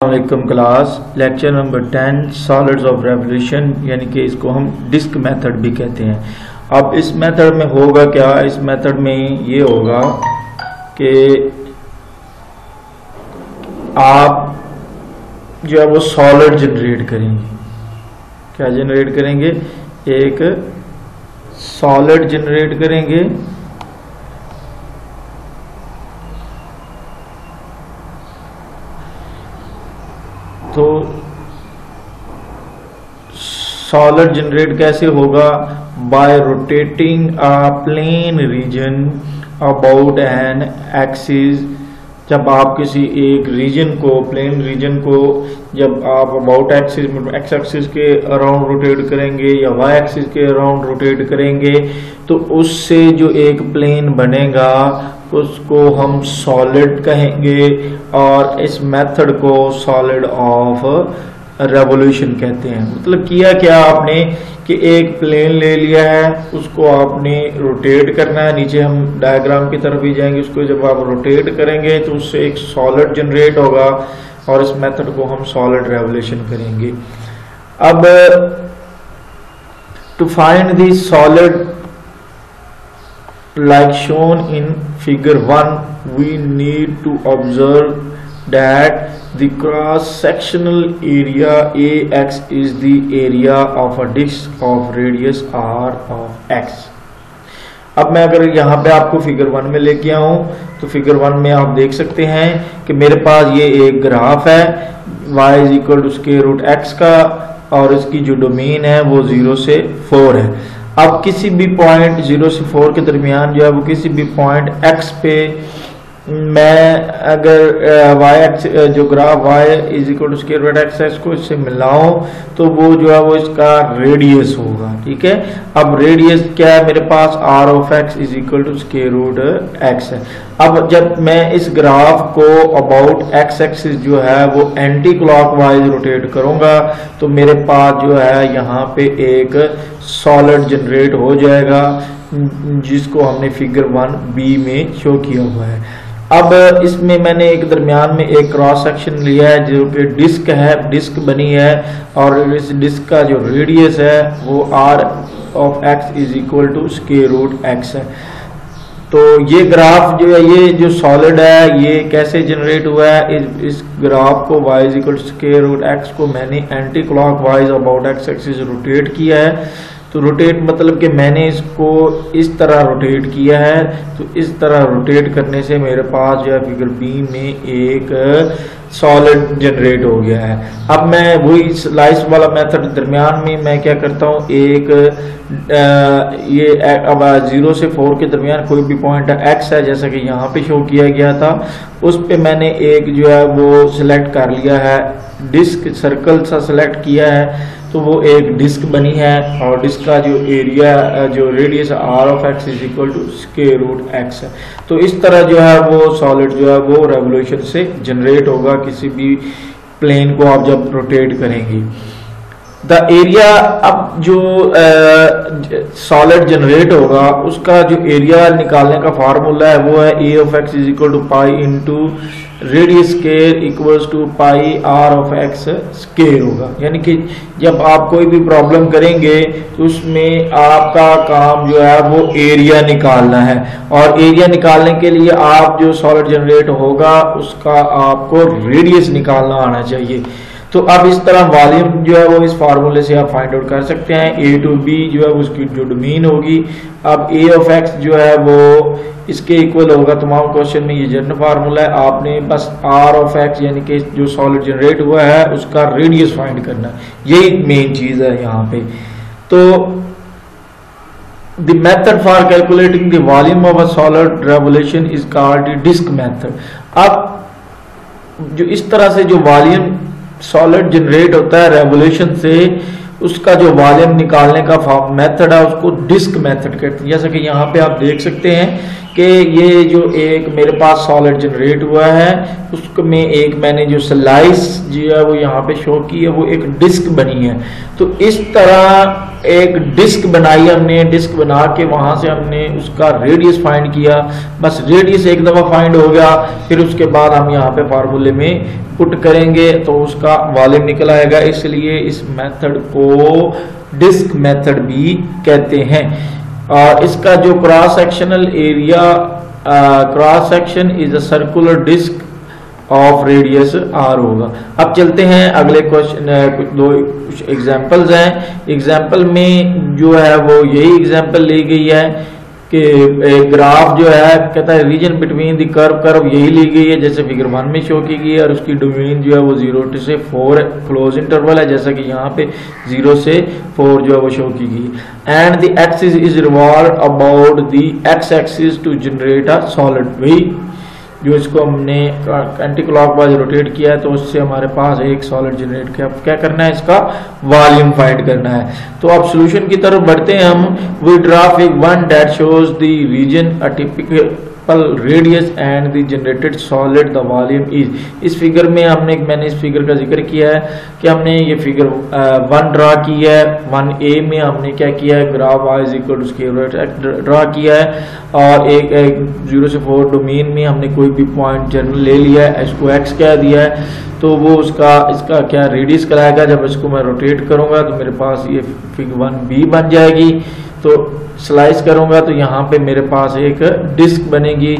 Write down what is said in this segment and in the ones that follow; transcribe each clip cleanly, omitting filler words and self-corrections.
अस्सलामुअलैकुम class lecture number 10 solids of revolution, यानी कि इसको हम डिस्क मेथड भी कहते हैं। अब इस मेथड में होगा क्या, इस मेथड में ये होगा कि आप जो है वो सॉलिड जनरेट करेंगे। क्या जनरेट करेंगे? एक सॉलिड जनरेट करेंगे। तो सॉलिड जनरेट कैसे होगा? Bye rotating a plain region about an axis. जब आप किसी एक रीजन को, प्लेन रीजन को जब आप अबाउट एक्सिस, एक्स एक्सिस के अराउंड रोटेट करेंगे या वाई एक्सिस के अराउंड रोटेट करेंगे, तो उससे जो एक प्लेन बनेगा उसको हम सॉलिड कहेंगे और इस मेथड को सॉलिड ऑफ रेवोल्यूशन कहते हैं। मतलब किया क्या आपने कि एक प्लेन ले लिया है, उसको आपने रोटेट करना है। नीचे हम डायग्राम की तरफ भी जाएंगे। उसको जब आप रोटेट करेंगे तो उससे एक सॉलिड जनरेट होगा और इस मेथड को हम सॉलिड रेवोल्यूशन करेंगे। अब to find the solid like shown in figure 1, we need to observe that the cross sectional area AX is the area of a disc of radius R of X। अब मैं अगर यहाँ पे आपको figure 1 में लेके आऊं तो फिगर 1 में आप देख सकते हैं कि मेरे पास ये एक ग्राफ है y is equal to square root x का, और इसकी जो डोमेन है वो 0 से 4 है। अब किसी भी पॉइंट 0 से 4 के दरमियान जो है वो किसी भी पॉइंट x पे मैं अगर y एक्स जो graph y is equal to square root x है, इसको इससे मिलाऊं तो वो जो है वो इसका रेडियस होगा। ठीक है, अब रेडियस क्या है मेरे पास? r of x is equal to square root x है। अब जब मैं इस ग्राफ को अबाउट x एक्सिस जो है वो एंटी क्लॉकवाइज रोटेट करूंगा तो मेरे पास जो है यहाँ पे एक सॉलिड जनरेट हो जाएगा, जिसको हमने फिगर 1b में शो किया हुआ है। अब इसमें मैंने एक दरमियान में एक क्रॉस सेक्शन लिया है जो कि डिस्क है, डिस्क बनी है, और इस डिस्क का जो रेडियस है वो r of x is equal to square root x है। तो ये ग्राफ जो है, ये जो सॉलिड है, ये कैसे जनरेट हुआ है? इस ग्राफ को y is equal to square root x को मैंने anticlockwise about x axis rotate किया है। तो रोटेट मतलब कि मैंने इसको इस तरह रोटेट किया है। तो इस तरह रोटेट करने से मेरे पास जो है फिगर बी में एक सॉलिड जनरेट हो गया है। अब मैं वही स्लाइस वाला मेथड दरमियान में मैं क्या करता हूँ, एक ये अब 0 से 4 के दरमियान कोई भी पॉइंट x है, जैसा कि यहाँ पे शो किया गया था, उस पे मैंने एक जो है वो सिलेक्ट कर लिया है, डिस्क सर्कल सा सिलेक्ट किया है। तो वो एक डिस्क बनी है और डिस्क का जो एरिया, जो radius r of x is equal to square root x है। तो इस तरह जो है वो सॉलिड जो है वो रेवोल्यूशन से जनरेट होगा किसी भी प्लेन को आप जब रोटेट करेंगे। द एरिया, अब जो सॉलिड जनरेट होगा उसका जो एरिया निकालने का फार्मूला है वो है a of x is equal to pi into radius square equals to pi r of x square होगा। यानी कि जब आप कोई भी प्रॉब्लम करेंगे तो उसमें आपका काम जो है वो एरिया निकालना है, और एरिया निकालने के लिए आप जो सॉलिड जनरेट होगा उसका आपको रेडियस निकालना आना चाहिए। तो अब इस तरह वॉल्यूम जो है वो इस फार्मूले से आप फाइंड आउट कर सकते हैं। a टू b जो है उसकी जो डोमेन होगी, अब a ऑफ x जो है वो इसके इक्वल होगा। तमाम क्वेश्चन में ये जनरल फार्मूला है, आपने बस r ऑफ x यानी कि जो सॉलिड जनरेट हुआ है उसका रेडियस फाइंड करना है, यही मेन चीज है यहाँ पे। तो the method for calculating the volume of a solid revolution is called the disc method. अब जो इस तरह से जो वॉल्यूम सॉलिड जनरेट होता है रेवोल्यूशन से, उसका जो वॉल्यूम निकालने का मेथड है उसको डिस्क मेथड कहते हैं। जैसा कि यहाँ पे आप देख सकते हैं कि ये जो एक मेरे पास सॉलिड जनरेट हुआ है उसमें एक मैंने जो स्लाइस जो है वो यहाँ पे शो की है, वो एक डिस्क बनी है। तो इस तरह एक डिस्क बनाई हमने, डिस्क बना के वहां से हमने उसका रेडियस फाइंड किया। बस रेडियस एक दफा फाइंड हो गया, फिर उसके बाद हम यहाँ पे फार्मूले में पुट करेंगे तो उसका वॉल्यूम निकल आएगा। इसलिए इस मेथड को डिस्क मेथड भी कहते हैं। और इसका जो cross sectional area, cross section is a circular disc of radius R होगा। अब चलते हैं अगले क्वेश्चन, कुछ एग्जांपल्स हैं। एग्जांपल में जो है वो यही एग्जांपल ली गई है कि एक ग्राफ जो है कहता है रीजन बिटवीन द कर्व यही ली गई है जैसे फिगर 1 में शो की गई है, और उसकी डोमेन जो है वो 0 से 4 क्लोज इंटरवल है जैसा कि यहाँ पे 0 से 4 जो है वो शो की गई है। And the axis is revolve about the x axis to generate a solid. वही जो इसको हमने एंटी क्लॉकवाइज रोटेट किया है तो उससे हमारे पास एक सॉलिड जनरेट किया। अब क्या करना है, इसका वॉल्यूम फाइंड करना है। तो अब सॉल्यूशन की तरफ बढ़ते हैं हम। We draw figure 1 that shows the region a typical radius and the generated solid the volume is. इस फिगर में मैंने इस फिगर का जिक्र किया है कि हमने ये फिगर 1 ड्रा की है। 1A में हमने क्या किया है, graph y is equal to square draw किया है, और एक 0 से 4 डोमेन में हमने कोई भी पॉइंट जनरल ले लिया है, इसको x कह दिया है। तो वो इसका क्या रेडियस कहलाएगा। जब इसको मैं रोटेट करूंगा तो मेरे पास ये फिगर 1B बन जाएगी। तो स्लाइस करूंगा तो यहाँ पे मेरे पास एक डिस्क बनेगी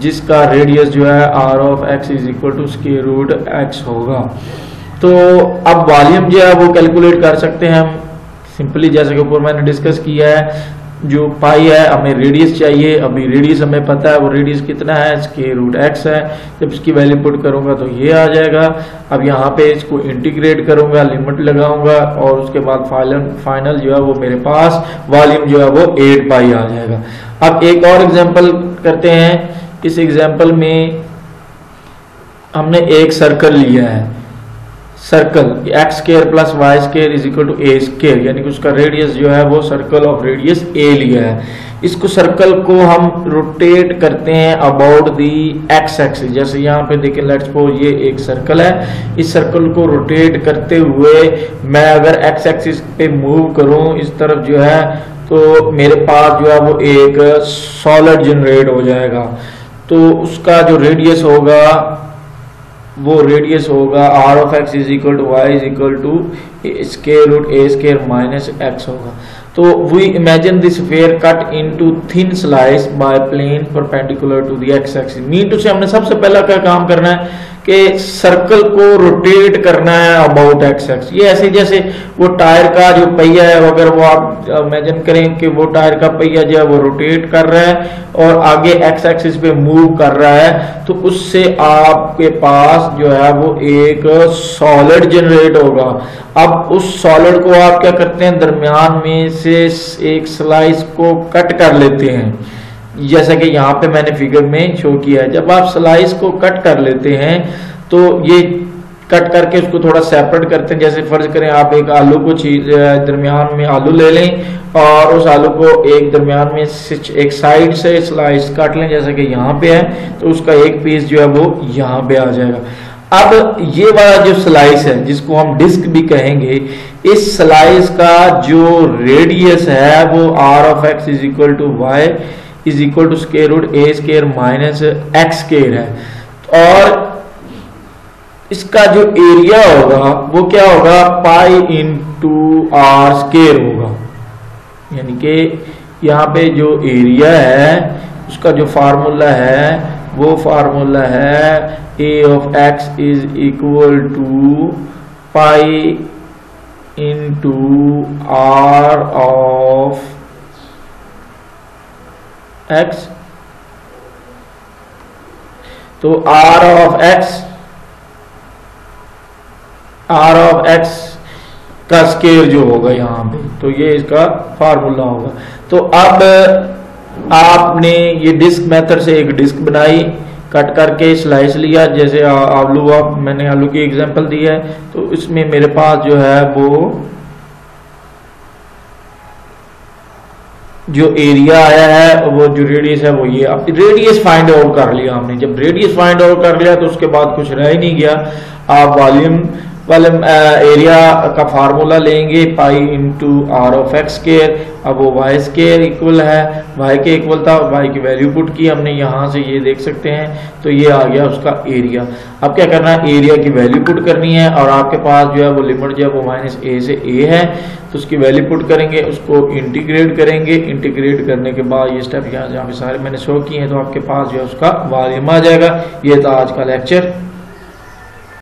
जिसका रेडियस जो है r of x is equal to square root x होगा। तो अब वॉल्यूम जो है वो कैलकुलेट कर सकते हैं हम सिंपली, जैसे कि ऊपर मैंने डिस्कस किया है। जो पाई है हमें रेडियस चाहिए, अभी रेडियस हमें पता है, वो रेडियस कितना है, स्क्वायर रूट x है। जब इसकी वैल्यू पुट करूंगा तो ये आ जाएगा। अब यहाँ पे इसको इंटीग्रेट करूंगा, लिमिट लगाऊंगा, और उसके बाद फाइनल जो है वो मेरे पास वॉल्यूम जो है वो 8 पाई आ जाएगा। अब एक और एग्जांपल करते हैं। इस एग्जांपल में हमने एक सर्कल लिया है, circle x square plus y square is equal to a square, यानी कि उसका रेडियस जो है वो सर्कल ऑफ रेडियस ए लिया है। इसको सर्कल को हम रोटेट करते हैं अबाउट दी एक्स एक्सिस। जैसे यहाँ पे देखें, लेट्स सपोज ये एक सर्कल है, इस सर्कल को रोटेट करते हुए मैं अगर एक्स एक्सिस पे मूव करूं इस तरफ जो है, तो मेरे पास जो है वो एक सॉलिड जनरेट हो जाएगा। तो उसका जो रेडियस होगा वो रेडियस होगा r of x is equal to y is equal to square root a square minus x होगा। तो we imagine this sphere cut into thin slice by plane perpendicular to the x axis. Mean to say हमने सबसे पहला क्या काम करना है कि सर्कल को रोटेट करना है अबाउट x एक्सिस। ये ऐसे जैसे वो टायर का जो पहिया है, अगर वो आप इमेजिन करें कि वो टायर का पहिया जो है वो रोटेट कर रहा है और आगे x एक्सिस पे मूव कर रहा है, तो उससे आपके पास जो है वो एक सॉलिड जनरेट होगा। अब उस सॉलिड को आप क्या करते हैं, दरमियान में से एक स्लाइस को कट कर लेते हैं, जैसा कि यहाँ पे मैंने फिगर में शो किया है। जब आप स्लाइस को कट कर लेते हैं तो ये कट करके उसको थोड़ा सेपरेट करते हैं। जैसे फर्ज करें आप एक आलू को दरमियान में आलू ले लें और उस आलू को एक दरमियान में एक साइड से स्लाइस काट लें, जैसा कि यहाँ पे है, तो उसका एक पीस जो है वो यहाँ पे आ जाएगा। अब ये वाला जो स्लाइस है जिसको हम डिस्क भी कहेंगे, इस स्लाइस का जो रेडियस है वो r of x is equal to y is equal to square root a square minus x square है। और इसका जो एरिया होगा वो क्या होगा, पाई इंटू r स्क्वायर होगा। यानी कि यहाँ पे जो एरिया है उसका जो फार्मूला है वो फार्मूला है a of x is equal to pi into r of x। तो r ऑफ x का स्क्वायर जो होगा यहाँ पे, तो ये इसका फार्मूला होगा। तो अब आपने ये डिस्क मेथड से एक डिस्क बनाई, कट करके स्लाइस लिया, जैसे मैंने आलू की एग्जांपल दी है, तो इसमें मेरे पास जो है वो जो एरिया आया है वो जो रेडियस है वो ये। अब रेडियस फाइंड आउट कर लिया हमने, जब रेडियस फाइंड आउट कर लिया तो उसके बाद कुछ रह ही नहीं गया। आप वॉल्यूम एरिया का फार्मूला लेंगे pi into R of x square. अब वो वाई स्केयर इक्वल है, वाई के इक्वल था, वाई की वैल्यू पुट की हमने, यहाँ से ये देख सकते हैं तो ये आ गया उसका एरिया। अब क्या करना है, एरिया की वैल्यू पुट करनी है और आपके पास जो है वो लिमिट जो है वो माइनस ए से ए है, तो उसकी वैल्यू पुट करेंगे, उसको इंटीग्रेट करेंगे। इंटीग्रेट करने के बाद ये स्टेप यहाँ पे सारे मैंने शो किए हैं, तो आपके पास जो है उसका वॉल्यूम आ जाएगा। ये था आज का लेक्चर।